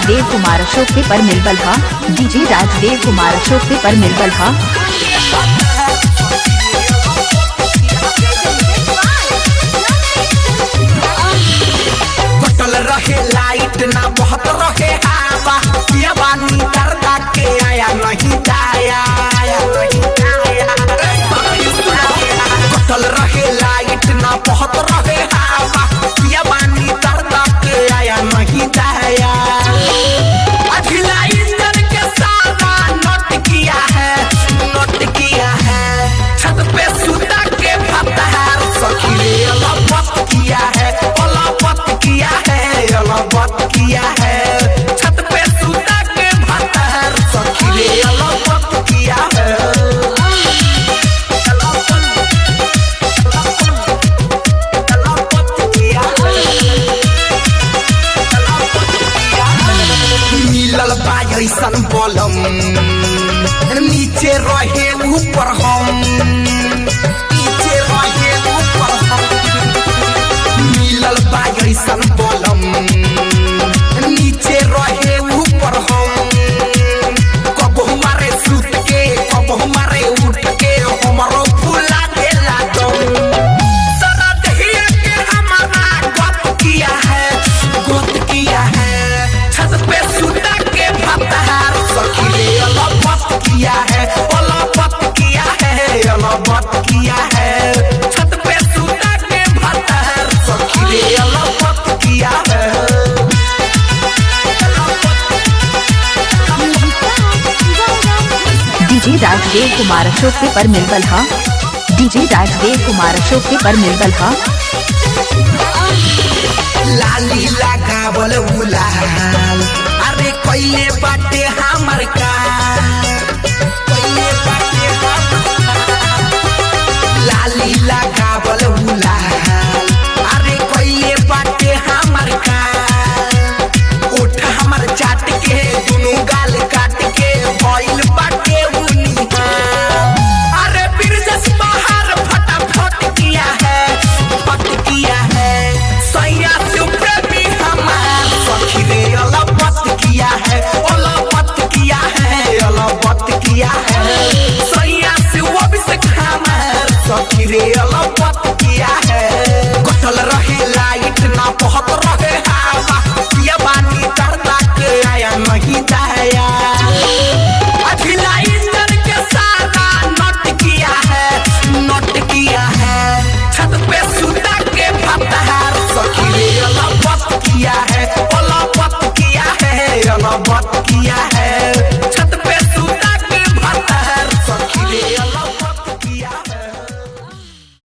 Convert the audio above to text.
राज देव कुमार शो पे पर मिलबल हा। डीजे राज देव कुमार शो पे पर मिलबल हा। कटल रहे लाइट ना बहुत रहे हवा, ये बानी करदा के आया नहीं जाया, कटल रहे लाइट ना बहुत रहे हवा, ये बानी करदा के आया नहीं जाया। अखिला इंजन के सारा नोट किया है, छत पे सुता के फतहार सखी रे अलबत किया है, अलबत किया है, अलबत किया है। छत पे सुता के फतहार सखी रे अलबत किया है। मिलल बा ऐसन बलम, नीचे रहे ऊपर हम, नीचे रहे ऊपर हम। मिलल बा ऐसन बलम, नीचे रहे ऊपर हम। कब हमारे सूत के, कब हमारे उठ के, हमारो फूला देला दम। सारा दहिया के हमारा गप किया है, गप किया है। छत पे सुता के फतहार सखी रे अलबत किया है, अलबत किया है, अलबत किया है। छत पे सुता के फतहार सखी रे अलबत किया है। डीजे राज देव कुमार शो पे पर मिलबल हा। डीजे राज देव कुमार शो पे पर मिलबल हा। लाली लगावल उलाल, अरे कोइले बाटे हमर का, कोइले बाटे लाली लगावल उलाल, अरे कोइले बाटे हमर का। उठ हमर चाट के दुनु गाल काट के भइल बाटे उनिहा। अरे बिरजस बाहर फटाफट किया है, फट किया है। सैया प्रेमी हमार सखी रे अलबत किया है, अलबत किया है, अलबत किया है। सैया से वो भी से हमार सखी रे